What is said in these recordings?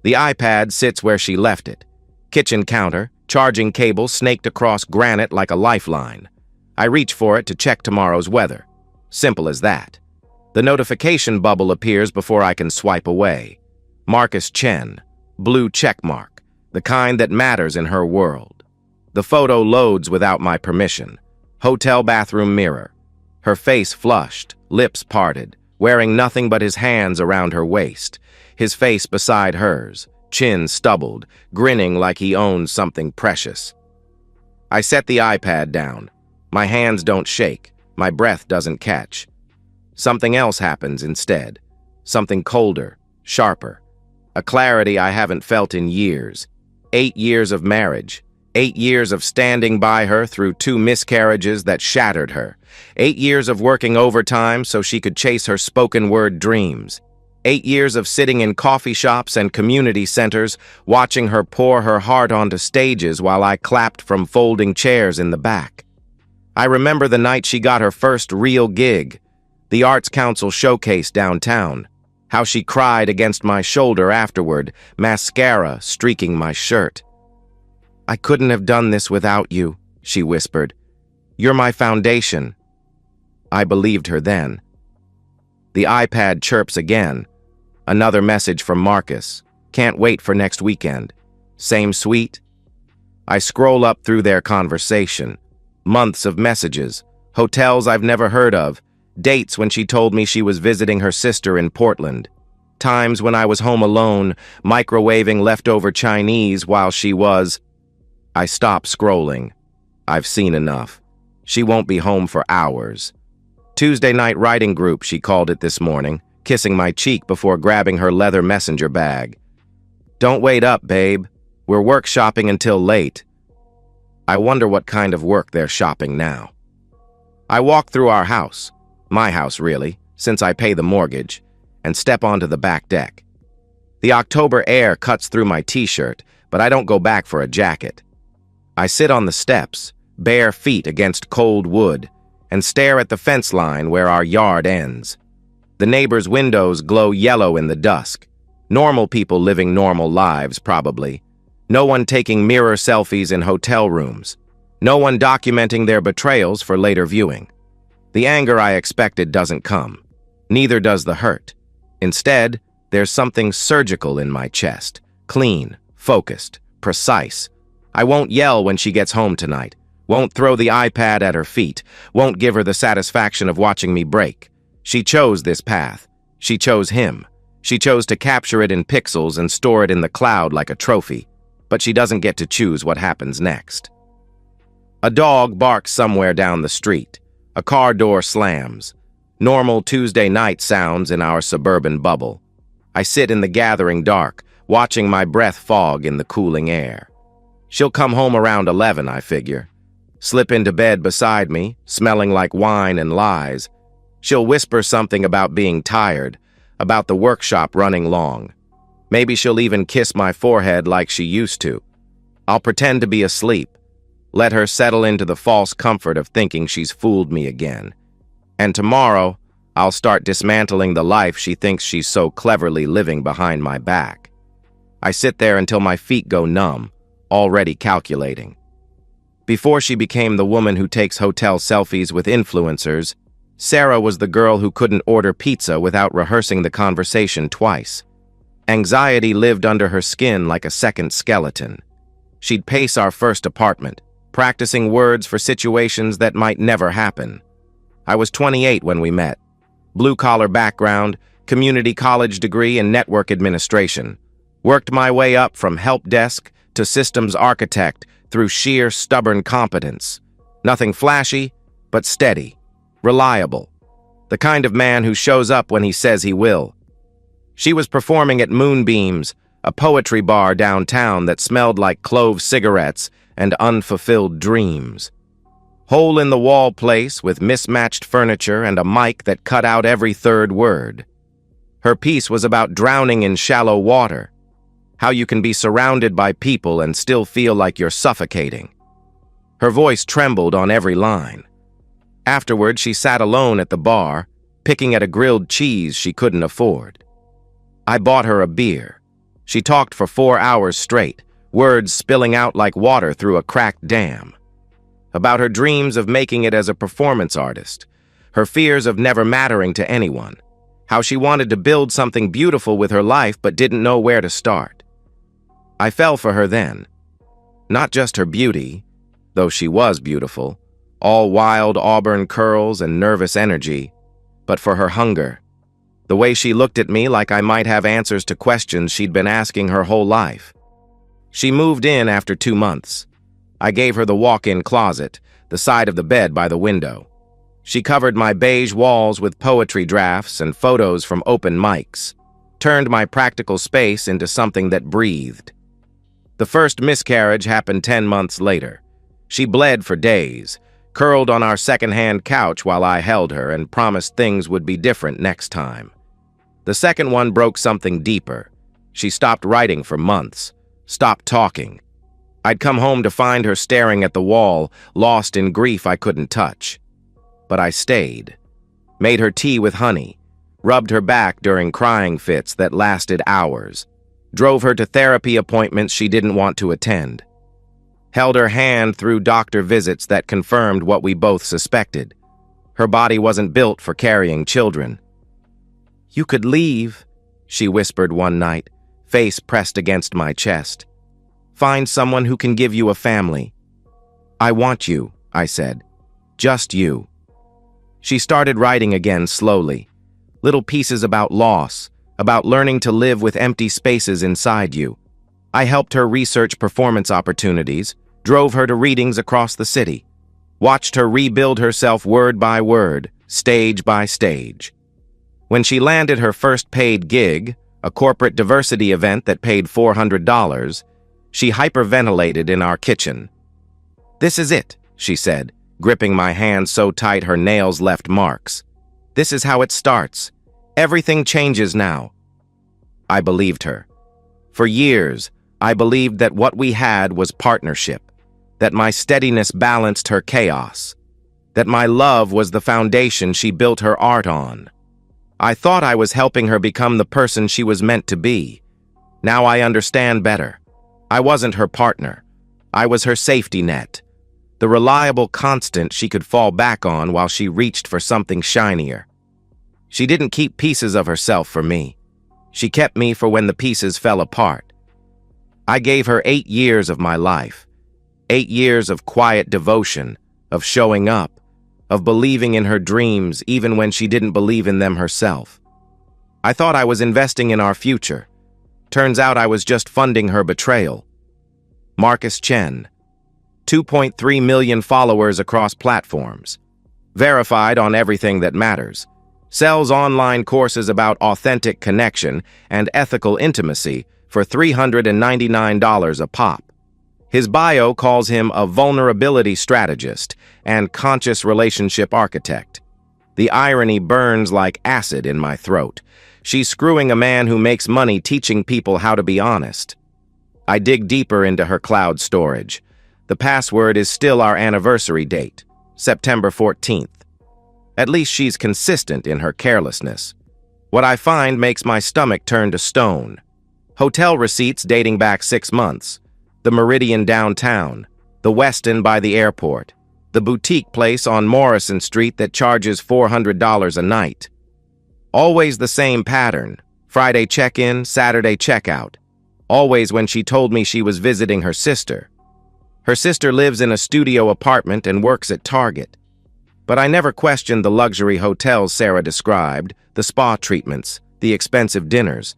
The iPad sits where she left it. Kitchen counter, charging cable snaked across granite like a lifeline. I reach for it to check tomorrow's weather. Simple as that. The notification bubble appears before I can swipe away. Marcus Chen, blue checkmark, the kind that matters in her world. The photo loads without my permission. Hotel bathroom mirror. Her face flushed, lips parted, wearing nothing but his hands around her waist, his face beside hers, chin stubbled, grinning like he owned something precious. I set the iPad down. My hands don't shake, my breath doesn't catch. Something else happens instead. Something colder, sharper. A clarity I haven't felt in years. 8 years of marriage. 8 years of standing by her through 2 miscarriages that shattered her. 8 years of working overtime so she could chase her spoken-word dreams. 8 years of sitting in coffee shops and community centers, watching her pour her heart onto stages while I clapped from folding chairs in the back. I remember the night she got her first real gig, the Arts Council showcase downtown, how she cried against my shoulder afterward, mascara streaking my shirt. "I couldn't have done this without you," she whispered. "You're my foundation." I believed her then. The iPad chirps again. Another message from Marcus. "Can't wait for next weekend." Same sweet? I scroll up through their conversation. Months of messages. Hotels I've never heard of. Dates when she told me she was visiting her sister in Portland. Times when I was home alone, microwaving leftover Chinese while she was... I stop scrolling. I've seen enough. She won't be home for hours. Tuesday night writing group, she called it this morning, kissing my cheek before grabbing her leather messenger bag. "Don't wait up, babe. We're workshopping until late." I wonder what kind of work they're shopping now. I walk through our house, my house really, since I pay the mortgage, and step onto the back deck. The October air cuts through my t-shirt, but I don't go back for a jacket. I sit on the steps, bare feet against cold wood, and stare at the fence line where our yard ends. The neighbors' windows glow yellow in the dusk. Normal people living normal lives, probably. No one taking mirror selfies in hotel rooms. No one documenting their betrayals for later viewing. The anger I expected doesn't come. Neither does the hurt. Instead, there's something surgical in my chest. Clean, focused, precise. I won't yell when she gets home tonight. Won't throw the iPad at her feet. Won't give her the satisfaction of watching me break. She chose this path. She chose him. She chose to capture it in pixels and store it in the cloud like a trophy. But she doesn't get to choose what happens next. A dog barks somewhere down the street. A car door slams. Normal Tuesday night sounds in our suburban bubble. I sit in the gathering dark, watching my breath fog in the cooling air. She'll come home around 11, I figure. Slip into bed beside me, smelling like wine and lies. She'll whisper something about being tired, about the workshop running long. Maybe she'll even kiss my forehead like she used to. I'll pretend to be asleep. Let her settle into the false comfort of thinking she's fooled me again. And tomorrow, I'll start dismantling the life she thinks she's so cleverly living behind my back. I sit there until my feet go numb, already calculating. Before she became the woman who takes hotel selfies with influencers, Sarah was the girl who couldn't order pizza without rehearsing the conversation twice. Anxiety lived under her skin like a second skeleton. She'd pace our first apartment, practicing words for situations that might never happen. I was 28 when we met. Blue-collar background, community college degree in network administration. Worked my way up from help desk to systems architect through sheer stubborn competence. Nothing flashy, but steady, reliable. The kind of man who shows up when he says he will. She was performing at Moonbeams, a poetry bar downtown that smelled like clove cigarettes and unfulfilled dreams. Hole-in-the-wall place with mismatched furniture and a mic that cut out every third word. Her piece was about drowning in shallow water, how you can be surrounded by people and still feel like you're suffocating. Her voice trembled on every line. Afterward, she sat alone at the bar, picking at a grilled cheese she couldn't afford. I bought her a beer. She talked for 4 hours straight, words spilling out like water through a cracked dam. About her dreams of making it as a performance artist, her fears of never mattering to anyone, how she wanted to build something beautiful with her life but didn't know where to start. I fell for her then. Not just her beauty, though she was beautiful, all wild auburn curls and nervous energy, but for her hunger. The way she looked at me like I might have answers to questions she'd been asking her whole life. She moved in after 2 months. I gave her the walk-in closet, the side of the bed by the window. She covered my beige walls with poetry drafts and photos from open mics, turned my practical space into something that breathed. The first miscarriage happened 10 months later. She bled for days, curled on our second-hand couch while I held her and promised things would be different next time. The second one broke something deeper. She stopped writing for months, stopped talking. I'd come home to find her staring at the wall, lost in grief I couldn't touch. But I stayed, made her tea with honey, rubbed her back during crying fits that lasted hours, drove her to therapy appointments she didn't want to attend, held her hand through doctor visits that confirmed what we both suspected. Her body wasn't built for carrying children. "You could leave," she whispered one night, face pressed against my chest. "Find someone who can give you a family." "I want you," I said. "Just you." She started writing again slowly, little pieces about loss, about learning to live with empty spaces inside you. I helped her research performance opportunities, drove her to readings across the city, watched her rebuild herself word by word, stage by stage. When she landed her first paid gig, a corporate diversity event that paid $400, she hyperventilated in our kitchen. "This is it," she said, gripping my hand so tight her nails left marks. "This is how it starts. Everything changes now." I believed her. For years, I believed that what we had was partnership, that my steadiness balanced her chaos, that my love was the foundation she built her art on. I thought I was helping her become the person she was meant to be. Now I understand better. I wasn't her partner. I was her safety net, the reliable constant she could fall back on while she reached for something shinier. She didn't keep pieces of herself for me. She kept me for when the pieces fell apart. I gave her 8 years of my life, 8 years of quiet devotion, of showing up, of believing in her dreams even when she didn't believe in them herself. I thought I was investing in our future. Turns out I was just funding her betrayal. Marcus Chen, 2.3 million followers across platforms, verified on everything that matters, sells online courses about authentic connection and ethical intimacy for $399 a pop. His bio calls him a vulnerability strategist and conscious relationship architect. The irony burns like acid in my throat. She's screwing a man who makes money teaching people how to be honest. I dig deeper into her cloud storage. The password is still our anniversary date, September 14th. At least she's consistent in her carelessness. What I find makes my stomach turn to stone. Hotel receipts dating back 6 months. The Meridian downtown, the Westin by the airport, the boutique place on Morrison Street that charges $400 a night. Always the same pattern, Friday check-in, Saturday check-out. Always when she told me she was visiting her sister. Her sister lives in a studio apartment and works at Target. But I never questioned the luxury hotels Sarah described, the spa treatments, the expensive dinners.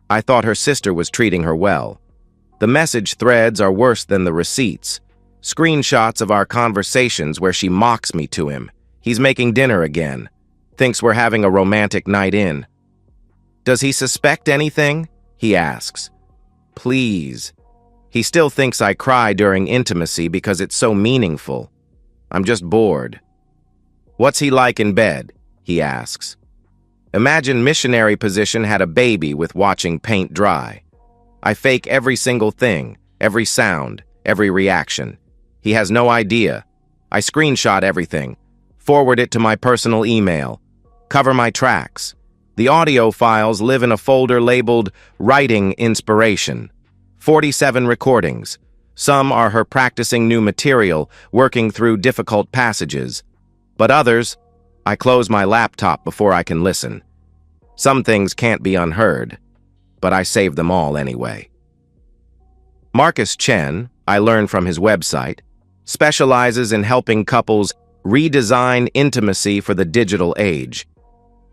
I thought her sister was treating her well. The message threads are worse than the receipts. Screenshots of our conversations where she mocks me to him. He's making dinner again. Thinks we're having a romantic night in. "Does he suspect anything?" he asks. Please. He still thinks I cry during intimacy because it's so meaningful. I'm just bored. "What's he like in bed?" he asks. Imagine missionary position had a baby with watching paint dry. I fake every single thing, every sound, every reaction. He has no idea. I screenshot everything, forward it to my personal email, cover my tracks, The audio files live in a folder labeled Writing Inspiration. 47 recordings. Some are her practicing new material, working through difficult passages. But others, I close my laptop before I can listen. Some things can't be unheard, but I save them all anyway. Marcus Chen, I learned from his website, specializes in helping couples redesign intimacy for the digital age.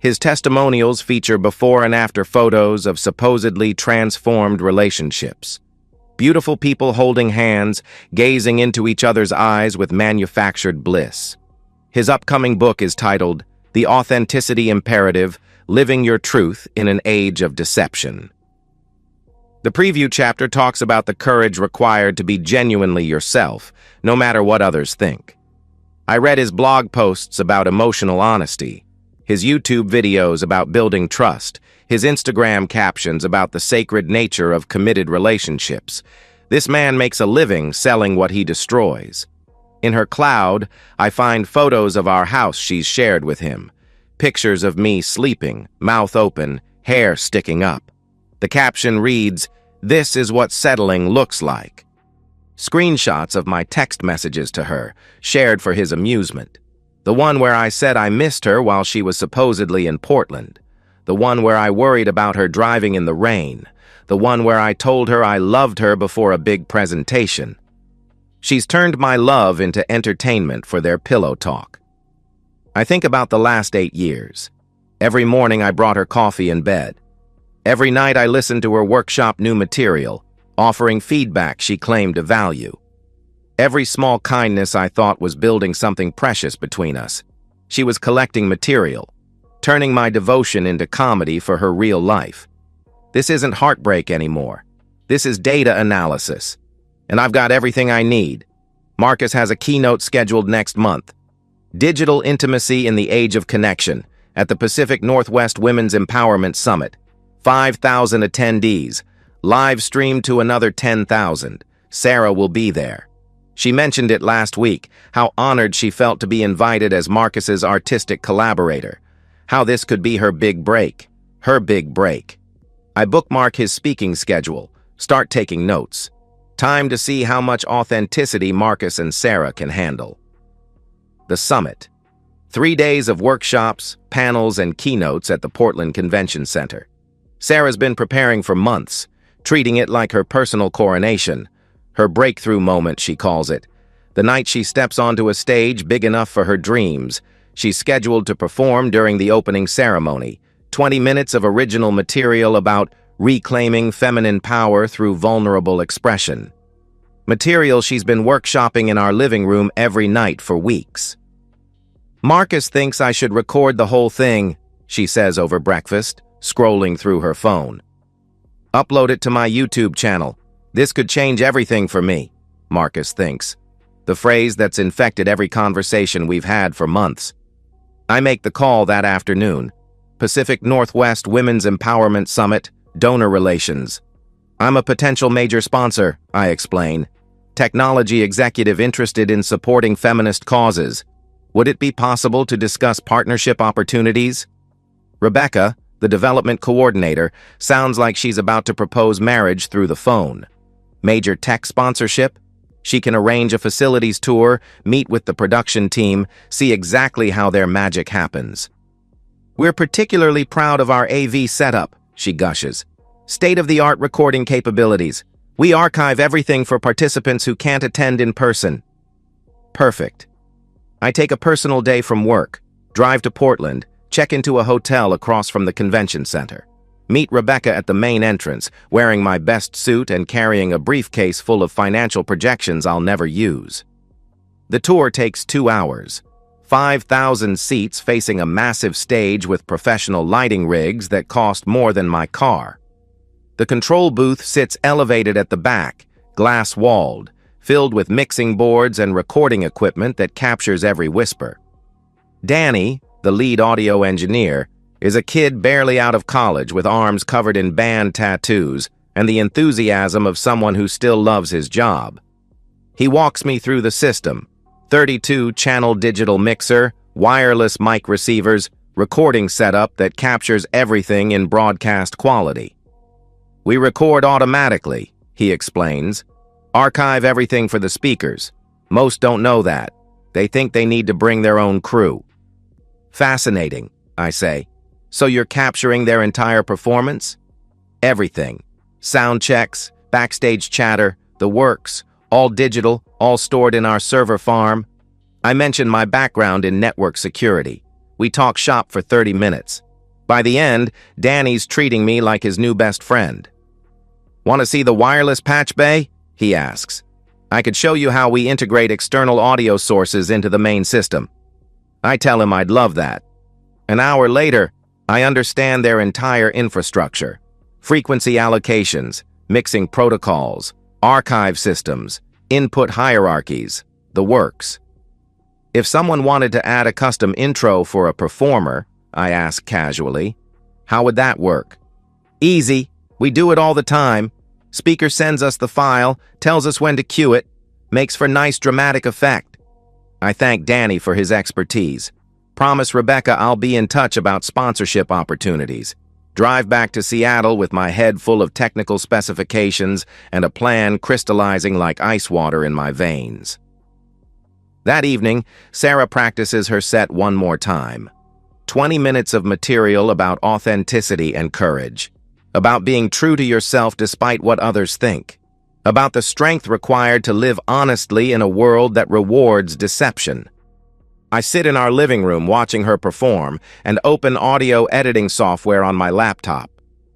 His testimonials feature before and after photos of supposedly transformed relationships. Beautiful people holding hands, gazing into each other's eyes with manufactured bliss. His upcoming book is titled The Authenticity Imperative: Living Your Truth in an Age of Deception. The preview chapter talks about the courage required to be genuinely yourself, no matter what others think. I read his blog posts about emotional honesty, his YouTube videos about building trust, his Instagram captions about the sacred nature of committed relationships. This man makes a living selling what he destroys. In her cloud, I find photos of our house she's shared with him. Pictures of me sleeping, mouth open, hair sticking up. The caption reads, "This is what settling looks like." Screenshots of my text messages to her, shared for his amusement. The one where I said I missed her while she was supposedly in Portland. The one where I worried about her driving in the rain. The one where I told her I loved her before a big presentation. She's turned my love into entertainment for their pillow talk. I think about the last 8 years. Every morning I brought her coffee in bed. Every night I listened to her workshop new material, offering feedback she claimed to value. Every small kindness I thought was building something precious between us. She was collecting material, turning my devotion into comedy for her real life. This isn't heartbreak anymore. This is data analysis. And I've got everything I need. Marcus has a keynote scheduled next month. Digital Intimacy in the Age of Connection at the Pacific Northwest Women's Empowerment Summit. 5,000 attendees, live streamed to another 10,000. Sarah will be there. She mentioned it last week, how honored she felt to be invited as Marcus's artistic collaborator, how this could be her big break. Her big break. I bookmark his speaking schedule, start taking notes. Time to see how much authenticity Marcus and Sarah can handle. The summit. 3 days of workshops, panels, and keynotes at the Portland Convention Center. Sarah's been preparing for months, treating it like her personal coronation. Her breakthrough moment, she calls it. The night she steps onto a stage big enough for her dreams. She's scheduled to perform during the opening ceremony. 20 minutes of original material about reclaiming feminine power through vulnerable expression. Material she's been workshopping in our living room every night for weeks. Marcus thinks I should record the whole thing, she says over breakfast, scrolling through her phone. Upload it to my YouTube channel. This could change everything for me, Marcus thinks. The phrase that's infected every conversation we've had for months. I make the call that afternoon. Pacific Northwest Women's Empowerment Summit, donor relations. I'm a potential major sponsor, I explain. Technology executive interested in supporting feminist causes. Would it be possible to discuss partnership opportunities? Rebecca, the development coordinator, sounds like she's about to propose marriage through the phone. Major tech sponsorship? She can arrange a facilities tour, meet with the production team, see exactly how their magic happens. We're particularly proud of our AV setup, she gushes. State-of-the-art recording capabilities. We archive everything for participants who can't attend in person. Perfect. I take a personal day from work, drive to Portland, check into a hotel across from the convention center. Meet Rebecca at the main entrance, wearing my best suit and carrying a briefcase full of financial projections I'll never use. The tour takes 2 hours. 5,000 seats facing a massive stage with professional lighting rigs that cost more than my car. The control booth sits elevated at the back, glass-walled, filled with mixing boards and recording equipment that captures every whisper. Danny, the lead audio engineer, is a kid barely out of college with arms covered in band tattoos and the enthusiasm of someone who still loves his job. He walks me through the system: 32-channel digital mixer, wireless mic receivers, recording setup that captures everything in broadcast quality. We record automatically, he explains. Archive everything for the speakers. Most don't know that. They think they need to bring their own crew. Fascinating, I say. So you're capturing their entire performance? Everything. Sound checks, backstage chatter, the works, all digital, all stored in our server farm. I mention my background in network security. We talk shop for 30 minutes. By the end, Danny's treating me like his new best friend. Want to see the wireless patch bay? He asks. I could show you how we integrate external audio sources into the main system. I tell him I'd love that. An hour later, I understand their entire infrastructure. Frequency allocations, mixing protocols, archive systems, input hierarchies, the works. If someone wanted to add a custom intro for a performer, I ask casually, how would that work? Easy. We do it all the time. Speaker sends us the file, tells us when to cue it, makes for nice dramatic effect. I thank Danny for his expertise. Promise Rebecca I'll be in touch about sponsorship opportunities. Drive back to Seattle with my head full of technical specifications and a plan crystallizing like ice water in my veins. That evening, Sarah practices her set one more time. 20 minutes of material about authenticity and courage. About being true to yourself despite what others think. About the strength required to live honestly in a world that rewards deception. I sit in our living room watching her perform and open audio editing software on my laptop.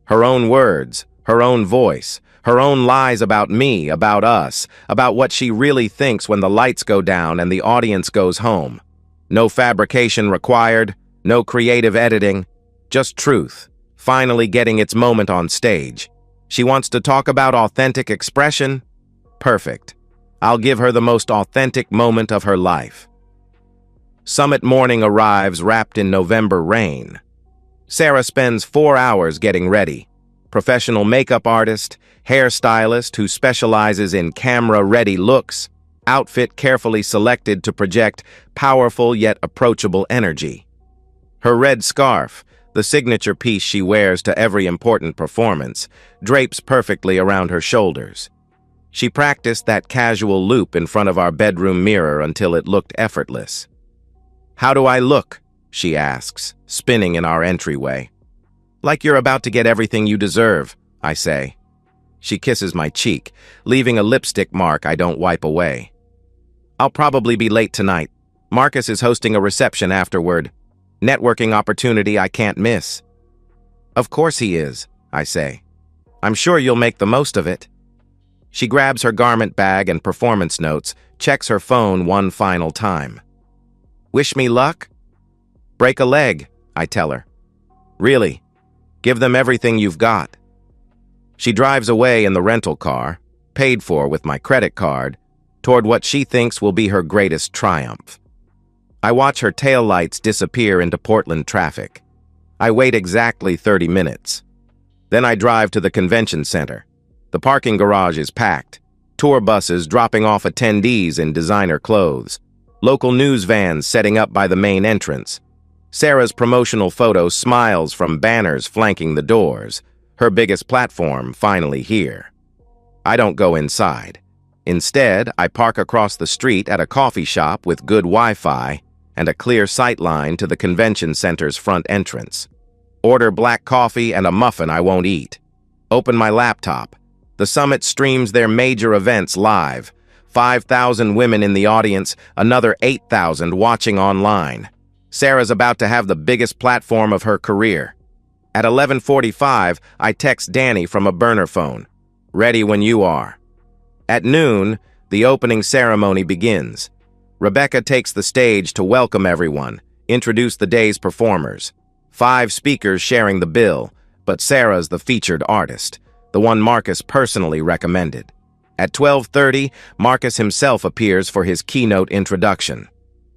Her own words, her own voice, her own lies about me, about us, about what she really thinks when the lights go down and the audience goes home. No fabrication required, no creative editing, just truth, finally getting its moment on stage. She wants to talk about authentic expression? Perfect. I'll give her the most authentic moment of her life. Summit morning arrives wrapped in November rain. Sarah spends 4 hours getting ready. Professional makeup artist, hairstylist who specializes in camera-ready looks, outfit carefully selected to project powerful yet approachable energy. Her red scarf, the signature piece she wears to every important performance, drapes perfectly around her shoulders. She practiced that casual loop in front of our bedroom mirror until it looked effortless. "How do I look?" she asks, spinning in our entryway. "Like you're about to get everything you deserve," I say. She kisses my cheek, leaving a lipstick mark I don't wipe away. "I'll probably be late tonight. Marcus is hosting a reception afterward. Networking opportunity I can't miss." "Of course he is," I say. "I'm sure you'll make the most of it." She grabs her garment bag and performance notes, checks her phone one final time. "Wish me luck?" "Break a leg," I tell her. "Really? Give them everything you've got." She drives away in the rental car, paid for with my credit card, toward what she thinks will be her greatest triumph. I watch her taillights disappear into Portland traffic. I wait exactly 30 minutes. Then I drive to the convention center. The parking garage is packed. Tour buses dropping off attendees in designer clothes. Local news vans setting up by the main entrance. Sarah's promotional photo smiles from banners flanking the doors. Her biggest platform finally here. I don't go inside. Instead, I park across the street at a coffee shop with good Wi-Fi and a clear sight line to the convention center's front entrance. Order black coffee and a muffin I won't eat. Open my laptop. The summit streams their major events live. 5,000 women in the audience, another 8,000 watching online. Sarah's about to have the biggest platform of her career. At 11:45, I text Danny from a burner phone. "Ready when you are." At noon, the opening ceremony begins. Rebecca takes the stage to welcome everyone, introduce the day's performers. 5 speakers sharing the bill, but Sarah's the featured artist, the one Marcus personally recommended. At 12:30, Marcus himself appears for his keynote introduction.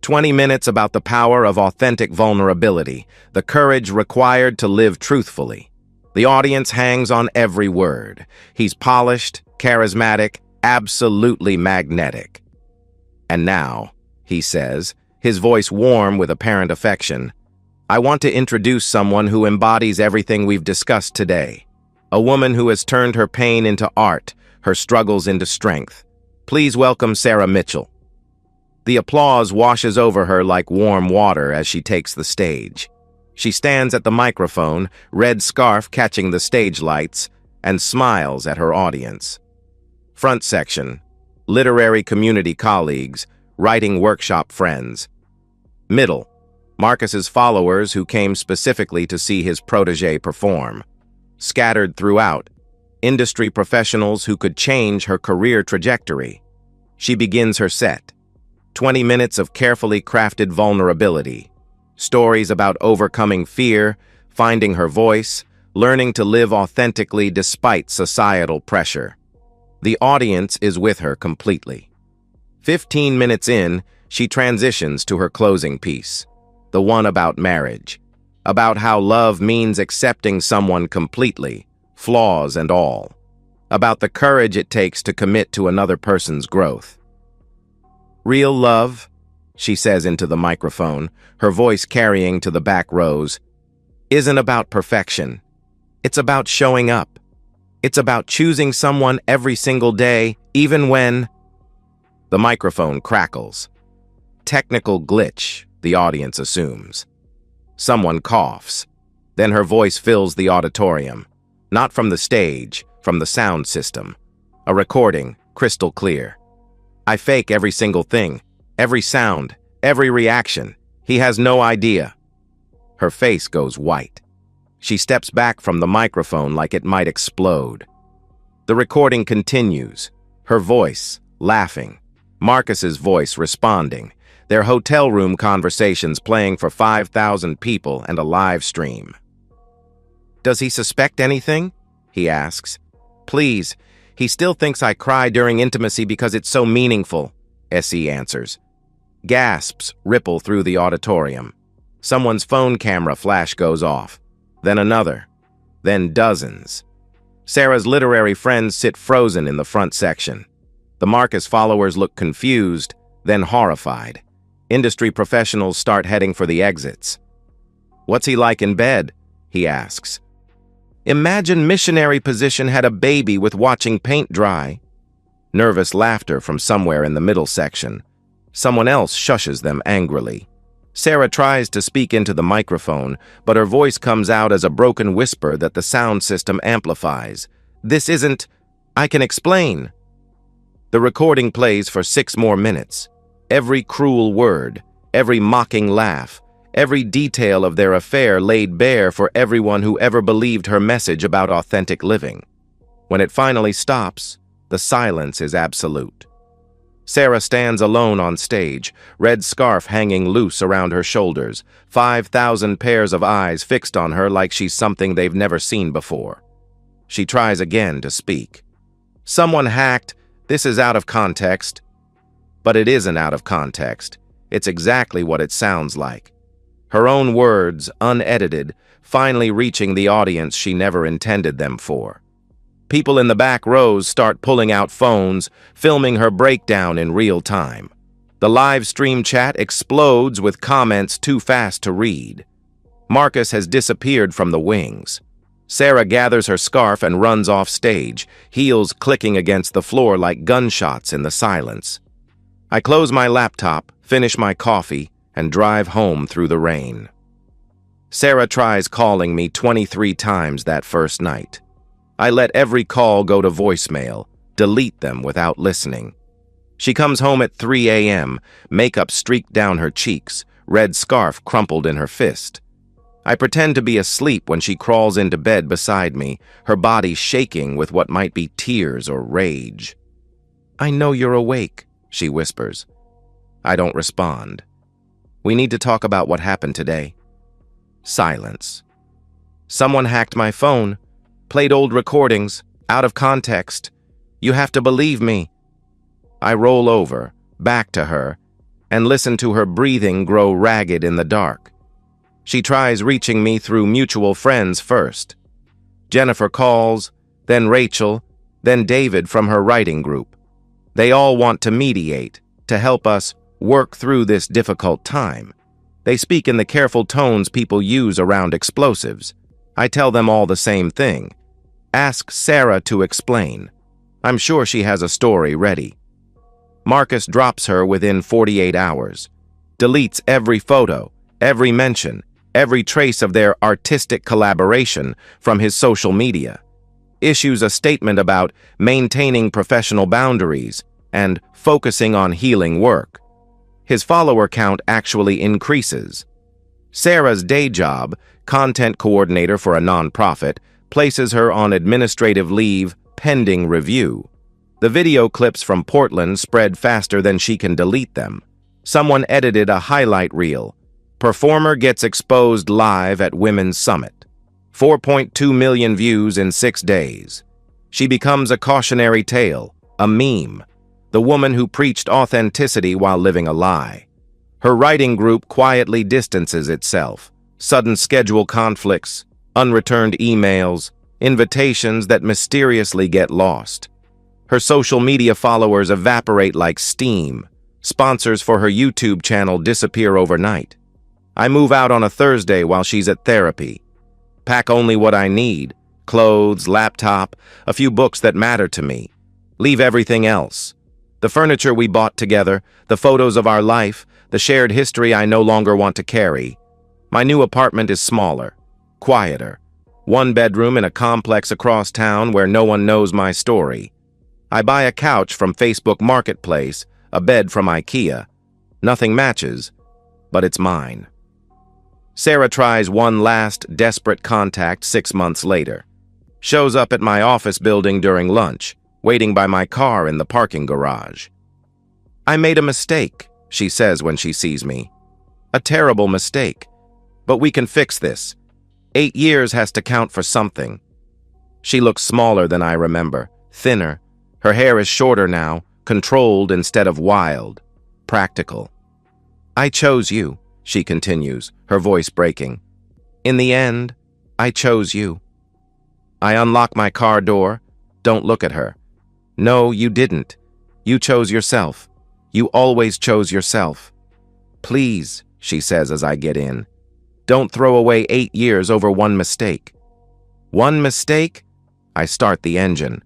20 minutes about the power of authentic vulnerability, the courage required to live truthfully. The audience hangs on every word. He's polished, charismatic, absolutely magnetic. "And now," he says, his voice warm with apparent affection, I want to introduce someone who embodies everything we've discussed today. A woman who has turned her pain into art, her struggles into strength. Please welcome Sarah Mitchell. The applause washes over her like warm water as she takes the stage. She stands at the microphone, red scarf catching the stage lights, and smiles at her audience. Front section: literary community colleagues, writing workshop friends. Middle: Marcus's followers who came specifically to see his protege perform. Scattered throughout: industry professionals who could change her career trajectory. She begins her set. 20 minutes of carefully crafted vulnerability. Stories about overcoming fear, finding her voice, learning to live authentically despite societal pressure. The audience is with her completely. 15 minutes in, she transitions to her closing piece, the one about marriage, about how love means accepting someone completely, flaws and all, about the courage it takes to commit to another person's growth. Real love, she says into the microphone, her voice carrying to the back rows, isn't about perfection. It's about showing up. It's about choosing someone every single day, even when... The microphone crackles. Technical glitch, the audience assumes. Someone coughs. Then her voice fills the auditorium. Not from the stage, from the sound system. A recording, crystal clear. I fake every single thing, every sound, every reaction. He has no idea. Her face goes white. She steps back from the microphone like it might explode. The recording continues, her voice, laughing, Marcus's voice responding, their hotel room conversations playing for 5,000 people and a live stream. Does he suspect anything? He asks. Please, he still thinks I cry during intimacy because it's so meaningful, SE answers. Gasps ripple through the auditorium. Someone's phone camera flash goes off. Then another. Then dozens. Sarah's literary friends sit frozen in the front section. The Marcus followers look confused, then horrified. Industry professionals start heading for the exits. What's he like in bed? He asks. Imagine missionary position had a baby with watching paint dry. Nervous laughter from somewhere in the middle section. Someone else shushes them angrily. Sarah tries to speak into the microphone, but her voice comes out as a broken whisper that the sound system amplifies. This isn't... I can explain. The recording plays for 6 more minutes. Every cruel word, every mocking laugh, every detail of their affair laid bare for everyone who ever believed her message about authentic living. When it finally stops, the silence is absolute. Sarah stands alone on stage, red scarf hanging loose around her shoulders, 5,000 pairs of eyes fixed on her like she's something they've never seen before. She tries again to speak. Someone hacked, this is out of context. But it isn't out of context. It's exactly what it sounds like. Her own words, unedited, finally reaching the audience she never intended them for. People in the back rows start pulling out phones, filming her breakdown in real time. The live stream chat explodes with comments too fast to read. Marcus has disappeared from the wings. Sarah gathers her scarf and runs off stage, heels clicking against the floor like gunshots in the silence. I close my laptop, finish my coffee, and drive home through the rain. Sarah tries calling me 23 times that first night. I let every call go to voicemail, delete them without listening. She comes home at 3 a.m., makeup streaked down her cheeks, red scarf crumpled in her fist. I pretend to be asleep when she crawls into bed beside me, her body shaking with what might be tears or rage. I know you're awake, she whispers. I don't respond. We need to talk about what happened today. Silence. Someone hacked my phone. Played old recordings, out of context. You have to believe me. I roll over, back to her, and listen to her breathing grow ragged in the dark. She tries reaching me through mutual friends first. Jennifer calls, then Rachel, then David from her writing group. They all want to mediate, to help us work through this difficult time. They speak in the careful tones people use around explosives. I tell them all the same thing. Ask Sarah to explain. I'm sure she has a story ready. Marcus drops her within 48 hours. Deletes every photo, every mention, every trace of their artistic collaboration from his social media. Issues a statement about maintaining professional boundaries and focusing on healing work. His follower count actually increases. Sarah's day job, content coordinator for a nonprofit, places her on administrative leave pending review. The video clips from Portland spread faster than she can delete them. Someone edited a highlight reel. Performer gets exposed live at Women's Summit. 4.2 million views in 6 days. She becomes a cautionary tale, a meme. The woman who preached authenticity while living a lie. Her writing group quietly distances itself. Sudden schedule conflicts, unreturned emails, invitations that mysteriously get lost. Her social media followers evaporate like steam. Sponsors for her YouTube channel disappear overnight. I move out on a Thursday while she's at therapy. Pack only what I need, clothes, laptop, a few books that matter to me. Leave everything else. The furniture we bought together, the photos of our life, the shared history I no longer want to carry. My new apartment is smaller, quieter. 1 bedroom in a complex across town where no one knows my story. I buy a couch from Facebook Marketplace, a bed from IKEA. Nothing matches, but it's mine. Sarah tries one last desperate contact 6 months later. Shows up at my office building during lunch, waiting by my car in the parking garage. I made a mistake, she says when she sees me. A terrible mistake. But we can fix this. 8 years has to count for something. She looks smaller than I remember, thinner. Her hair is shorter now, controlled instead of wild, practical. I chose you, she continues, her voice breaking. In the end, I chose you. I unlock my car door. Don't look at her. No, you didn't. You chose yourself. You always chose yourself. Please, she says as I get in. Don't throw away 8 years over one mistake. One mistake? I start the engine.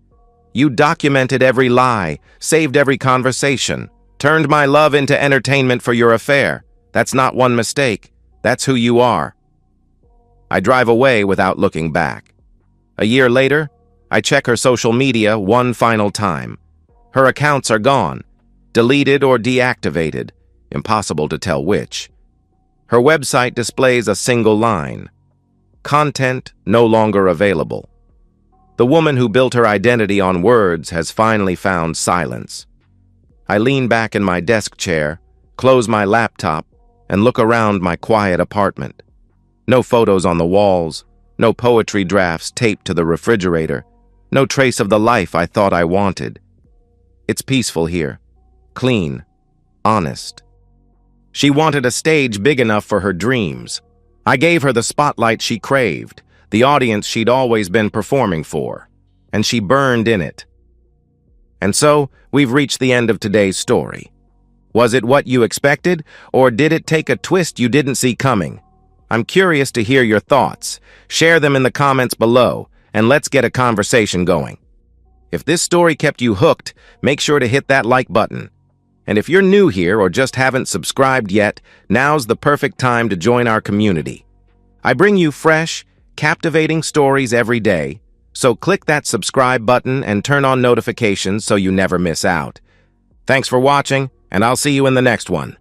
You documented every lie, saved every conversation, turned my love into entertainment for your affair. That's not one mistake. That's who you are. I drive away without looking back. A year later, I check her social media one final time. Her accounts are gone, deleted or deactivated, impossible to tell which. Her website displays a single line. Content no longer available. The woman who built her identity on words has finally found silence. I lean back in my desk chair, close my laptop, and look around my quiet apartment. No photos on the walls, no poetry drafts taped to the refrigerator, no trace of the life I thought I wanted. It's peaceful here, clean, honest. She wanted a stage big enough for her dreams. I gave her the spotlight she craved, the audience she'd always been performing for, and she burned in it. And so, we've reached the end of today's story. Was it what you expected, or did it take a twist you didn't see coming? I'm curious to hear your thoughts. Share them in the comments below, and let's get a conversation going. If this story kept you hooked, make sure to hit that like button. And if you're new here or just haven't subscribed yet, now's the perfect time to join our community. I bring you fresh, captivating stories every day, so click that subscribe button and turn on notifications so you never miss out. Thanks for watching, and I'll see you in the next one.